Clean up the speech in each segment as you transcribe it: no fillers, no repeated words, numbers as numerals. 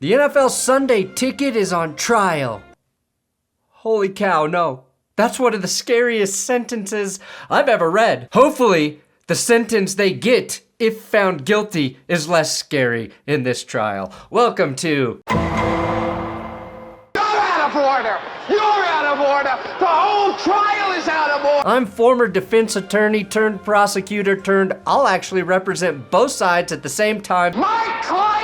The NFL Sunday Ticket is on trial. Holy cow, no. That's one of the scariest sentences I've ever read. Hopefully, the sentence they get, if found guilty, is less scary in this trial. Welcome to... You're out of order! You're out of order! The whole trial is out of order! I'm former defense attorney turned prosecutor turned I'll actually represent both sides at the same time. My client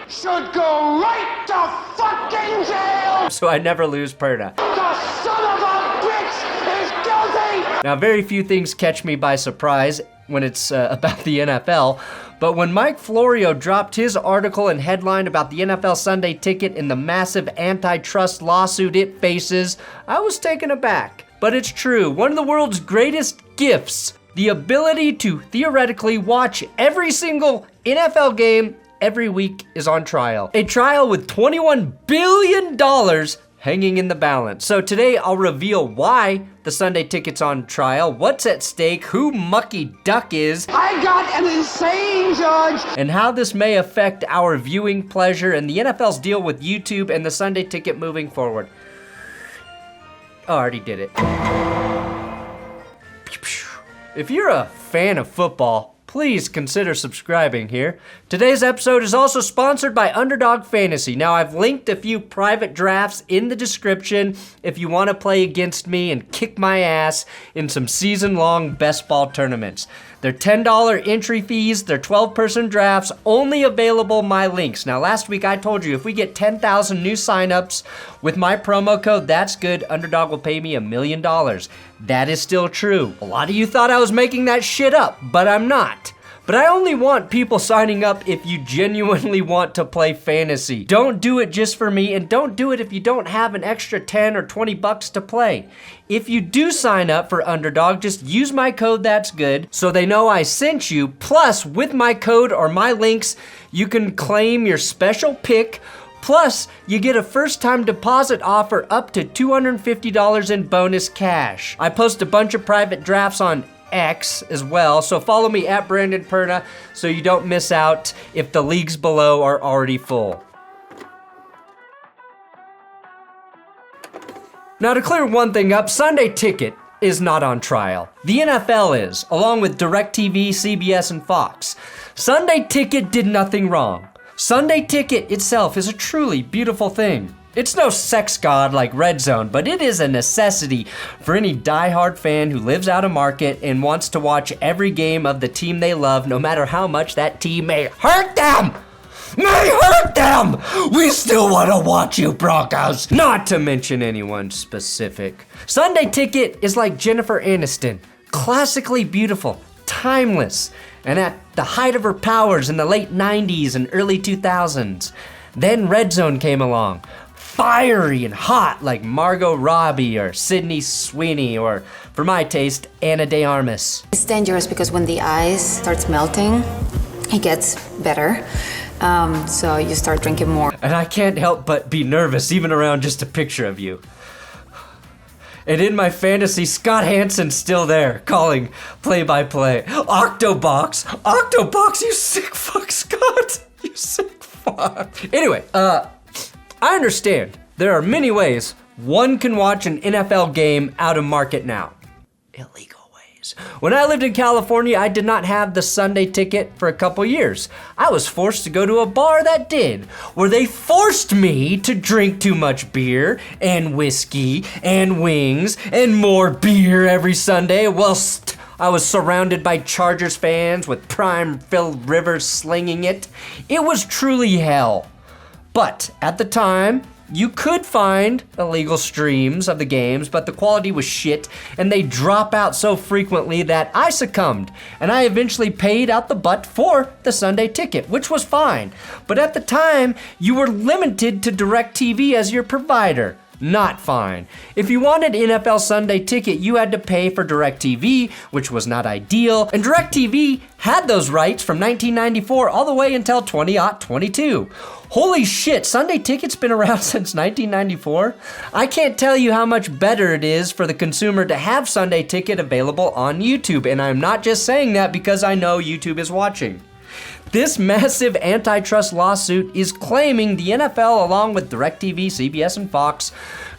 should go right to fucking jail! So I never lose Perna. The son of a bitch is guilty! Now, very few things catch me by surprise when it's about the NFL, but when Mike Florio dropped his article and headline about the NFL Sunday Ticket and the massive antitrust lawsuit it faces, I was taken aback. But it's true, one of the world's greatest gifts, the ability to theoretically watch every single NFL game every week, is on trial. A trial with $21 billion hanging in the balance. So today I'll reveal why the Sunday Ticket's on trial, what's at stake, who Mucky Duck is, I got an insane judge, and how this may affect our viewing pleasure and the NFL's deal with YouTube and the Sunday Ticket moving forward. Oh, I already did it. If you're a fan of football, please consider subscribing here. Today's episode is also sponsored by Underdog Fantasy. Now, I've linked a few private drafts in the description if you want to play against me and kick my ass in some season-long best ball tournaments. They're $10 entry fees, they're 12-person drafts, only available my links. Now, last week I told you if we get 10,000 new signups with my promo code, That's Good, Underdog will pay me $1 million. That is still true. A lot of you thought I was making that shit up, but I'm not. But I only want people signing up if you genuinely want to play fantasy. Don't do it just for me, and don't do it if you don't have an extra 10 or 20 bucks to play. If you do sign up for Underdog, just use my code That's Good so they know I sent you. Plus, with my code or my links, you can claim your special pick. Plus, you get a first-time deposit offer up to $250 in bonus cash. I post a bunch of private drafts on X as well, so follow me at Brandon Perna so you don't miss out if the leagues below are already full. Now, to clear one thing up, Sunday Ticket is not on trial. The NFL is, along with DirecTV, CBS, and Fox. Sunday Ticket did nothing wrong. Sunday Ticket itself is a truly beautiful thing. It's no sex god like Red Zone, but it is a necessity for any diehard fan who lives out of market and wants to watch every game of the team they love, no matter how much that team may hurt them! May hurt them! We still want to watch you, Broncos! Not to mention anyone specific. Sunday Ticket is like Jennifer Aniston. Classically beautiful, timeless, and at the height of her powers in the late 90s and early 2000s. Then Red Zone came along. Fiery and hot like Margot Robbie or Sydney Sweeney or, for my taste, Ana de Armas. It's dangerous because when the ice starts melting, it gets better. So you start drinking more. And I can't help but be nervous even around just a picture of you. And in my fantasy, Scott Hansen's still there, calling play-by-play. Octobox, you sick fuck, Scott. You sick fuck. Anyway, I understand there are many ways one can watch an NFL game out of market now. Illegal ways. When I lived in California, I did not have the Sunday Ticket for a couple years. I was forced to go to a bar that did, where they forced me to drink too much beer and whiskey and wings and more beer every Sunday whilst I was surrounded by Chargers fans with prime Phil Rivers slinging it. It was truly hell. But at the time, you could find illegal streams of the games, but the quality was shit, and they drop out so frequently that I succumbed, and I eventually paid out the butt for the Sunday Ticket, which was fine. But at the time, you were limited to DirecTV as your provider. Not fine. If you wanted NFL Sunday Ticket, you had to pay for DirecTV, which was not ideal, and DirecTV had those rights from 1994 all the way until 2022. Holy shit, Sunday Ticket's been around since 1994? I can't tell you how much better it is for the consumer to have Sunday Ticket available on YouTube, and I'm not just saying that because I know YouTube is watching. This massive antitrust lawsuit is claiming the NFL, along with DirecTV, CBS, and Fox,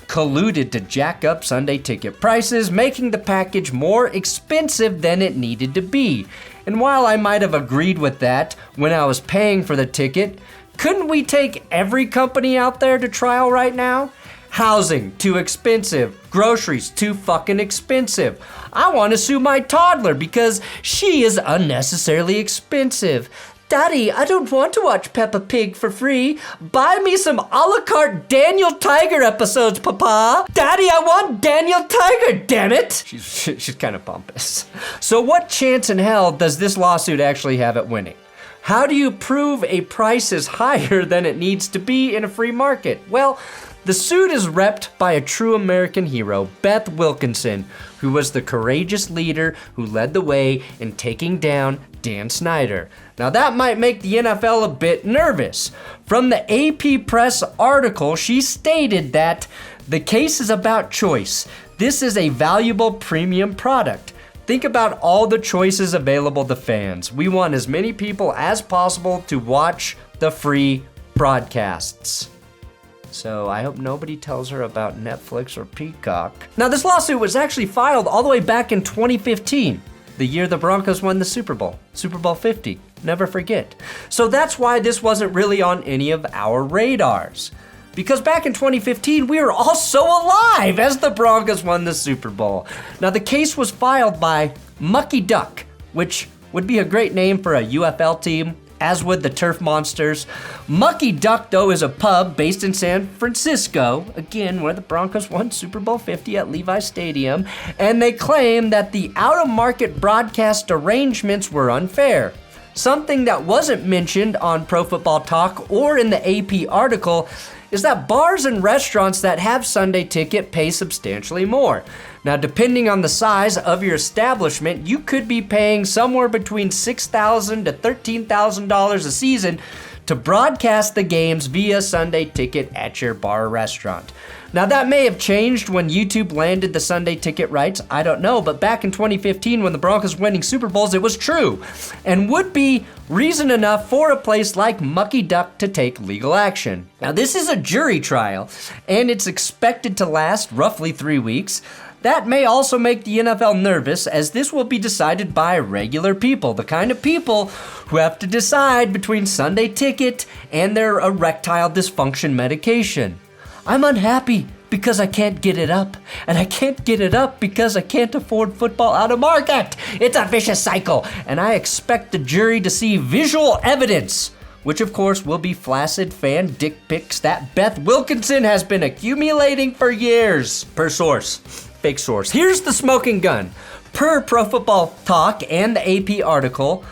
colluded to jack up Sunday ticket prices, making the package more expensive than it needed to be. And while I might have agreed with that when I was paying for the ticket, couldn't we take every company out there to trial right now? Housing, too expensive. Groceries, too fucking expensive. I want to sue my toddler because she is unnecessarily expensive. Daddy, I don't want to watch Peppa Pig for free. Buy me some a la carte Daniel Tiger episodes, Papa. Daddy, I want Daniel Tiger, damn it. She's kind of pompous. So what chance in hell does this lawsuit actually have at winning? How do you prove a price is higher than it needs to be in a free market? Well, the suit is repped by a true American hero, Beth Wilkinson, who was the courageous leader who led the way in taking down Dan Snyder. Now that might make the NFL a bit nervous. From the AP Press article, she stated that the case is about choice. This is a valuable premium product. Think about all the choices available to fans. We want as many people as possible to watch the free broadcasts. So I hope nobody tells her about Netflix or Peacock. Now this lawsuit was actually filed all the way back in 2015, the year the Broncos won the Super Bowl 50, never forget. So that's why this wasn't really on any of our radars. Because back in 2015, we were all so alive as the Broncos won the Super Bowl. Now the case was filed by Mucky Duck, which would be a great name for a UFL team, as would the Turf Monsters. Mucky Duck, though, is a pub based in San Francisco, again, where the Broncos won Super Bowl 50 at Levi Stadium, and they claim that the out-of-market broadcast arrangements were unfair. Something that wasn't mentioned on Pro Football Talk or in the AP article is that bars and restaurants that have Sunday ticket pay substantially more. Now, depending on the size of your establishment, you could be paying somewhere between $6,000 to $13,000 a season to broadcast the games via Sunday ticket at your bar or restaurant. Now, that may have changed when YouTube landed the Sunday ticket rights, I don't know, but back in 2015 when the Broncos were winning Super Bowls, it was true, and would be reason enough for a place like Mucky Duck to take legal action. Now, this is a jury trial, and it's expected to last roughly 3 weeks. That may also make the NFL nervous, as this will be decided by regular people, the kind of people who have to decide between Sunday ticket and their erectile dysfunction medication. I'm unhappy because I can't get it up, and I can't get it up because I can't afford football out of market. It's a vicious cycle, and I expect the jury to see visual evidence, which of course will be flaccid fan dick pics that Beth Wilkinson has been accumulating for years. Per source, fake source. Here's the smoking gun. Per Pro Football Talk and the AP article,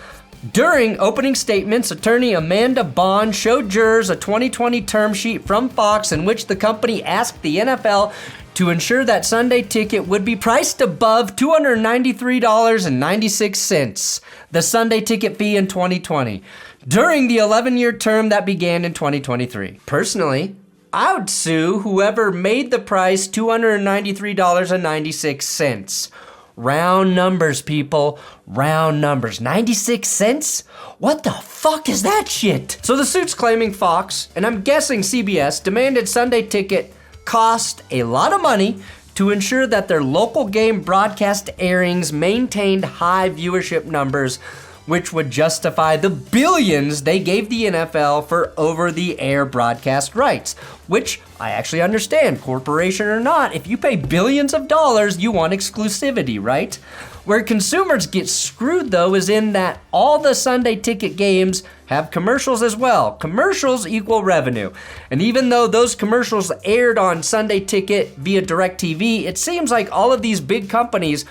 during opening statements, attorney Amanda Bond showed jurors a 2020 term sheet from Fox in which the company asked the NFL to ensure that Sunday ticket would be priced above $293.96, the Sunday ticket fee in 2020, during the 11-year term that began in 2023. Personally, I would sue whoever made the price $293.96. Round numbers, people. Round numbers. 96 cents? What the fuck is that shit? So the suit's claiming Fox, and I'm guessing CBS, demanded Sunday ticket cost a lot of money to ensure that their local game broadcast airings maintained high viewership numbers, which would justify the billions they gave the NFL for over-the-air broadcast rights, which I actually understand, corporation or not. If you pay billions of dollars, you want exclusivity, right? Where consumers get screwed, though, is in that all the Sunday ticket games have commercials as well. Commercials equal revenue. And even though those commercials aired on Sunday ticket via DirecTV, it seems like all of these big companies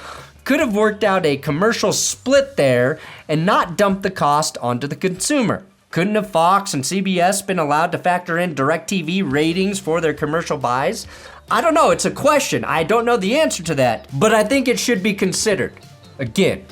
could have worked out a commercial split there and not dumped the cost onto the consumer. Couldn't have Fox and CBS been allowed to factor in DirecTV ratings for their commercial buys? I don't know, it's a question. I don't know the answer to that, but I think it should be considered. Again,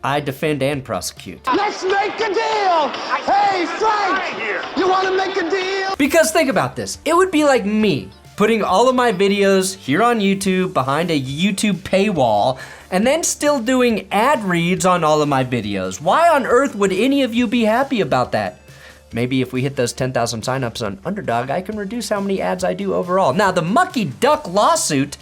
I defend and prosecute. Let's make a deal! Hey, Frank! You want to make a deal? Because think about this. It would be like me putting all of my videos here on YouTube behind a YouTube paywall, and then still doing ad reads on all of my videos. Why on earth would any of you be happy about that? Maybe if we hit those 10,000 signups on Underdog, I can reduce how many ads I do overall. Now, the Mucky Duck lawsuit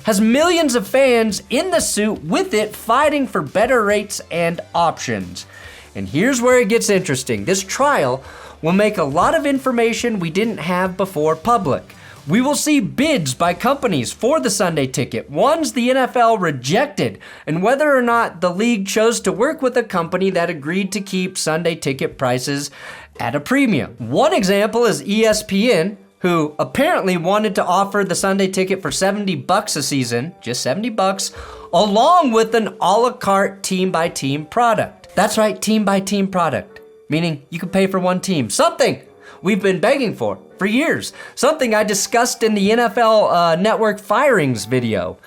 has millions of fans in the suit with it fighting for better rates and options. And here's where it gets interesting. This trial will make a lot of information we didn't have before public. We will see bids by companies for the Sunday ticket, ones the NFL rejected, and whether or not the league chose to work with a company that agreed to keep Sunday ticket prices at a premium. One example is ESPN, who apparently wanted to offer the Sunday ticket for $70 a season, just $70, along with an a la carte team-by-team product. That's right, team-by-team product, meaning you can pay for one team. Something we've been begging for years. Something I discussed in the NFL Network firings video.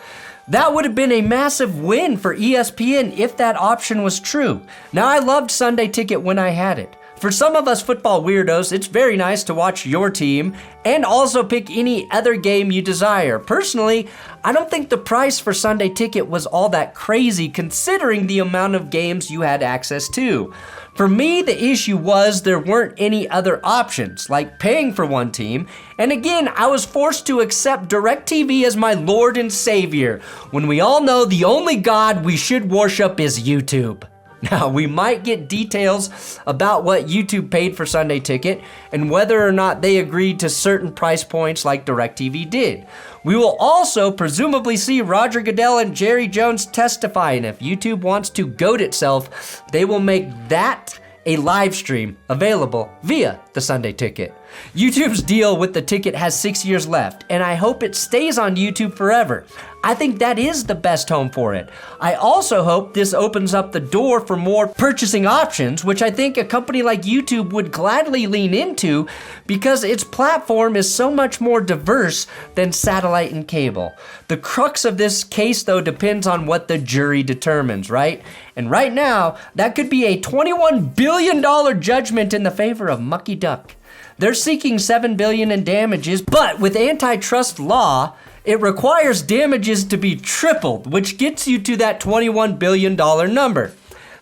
That would have been a massive win for ESPN if that option was true. Now, I loved Sunday Ticket when I had it. For some of us football weirdos, it's very nice to watch your team and also pick any other game you desire. Personally, I don't think the price for Sunday Ticket was all that crazy considering the amount of games you had access to. For me, the issue was there weren't any other options, like paying for one team, and again, I was forced to accept DirecTV as my Lord and Savior, when we all know the only God we should worship is YouTube. Now, we might get details about what YouTube paid for Sunday Ticket and whether or not they agreed to certain price points like DirecTV did. We will also presumably see Roger Goodell and Jerry Jones testify, and if YouTube wants to goat itself, they will make that a live stream available via the Sunday Ticket. YouTube's deal with the ticket has 6 years left, and I hope it stays on YouTube forever. I think that is the best home for it. I also hope this opens up the door for more purchasing options, which I think a company like YouTube would gladly lean into because its platform is so much more diverse than satellite and cable. The crux of this case, though, depends on what the jury determines, right? And right now, that could be a $21 billion judgment in the favor of Mucky Duck. They're seeking $7 billion in damages, but with antitrust law, it requires damages to be tripled, which gets you to that $21 billion number.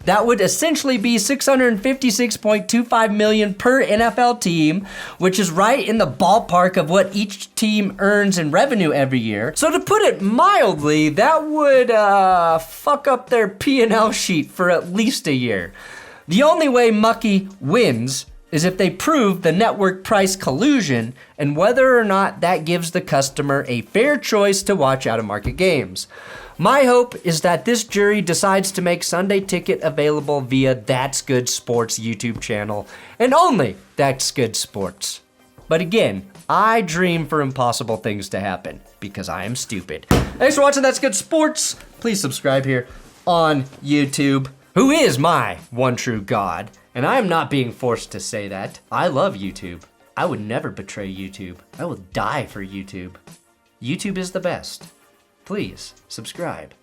That would essentially be $656.25 million per NFL team, which is right in the ballpark of what each team earns in revenue every year. So to put it mildly, that would fuck up their P&L sheet for at least a year. The only way Mucky wins is if they prove the network price collusion and whether or not that gives the customer a fair choice to watch out-of-market games. My hope is that this jury decides to make Sunday Ticket available via That's Good Sports YouTube channel, and only That's Good Sports. But again, I dream for impossible things to happen because I am stupid. Thanks for watching That's Good Sports. Please subscribe here on YouTube. Who is my one true God? And I am not being forced to say that. I love YouTube. I would never betray YouTube. I will die for YouTube. YouTube is the best. Please subscribe.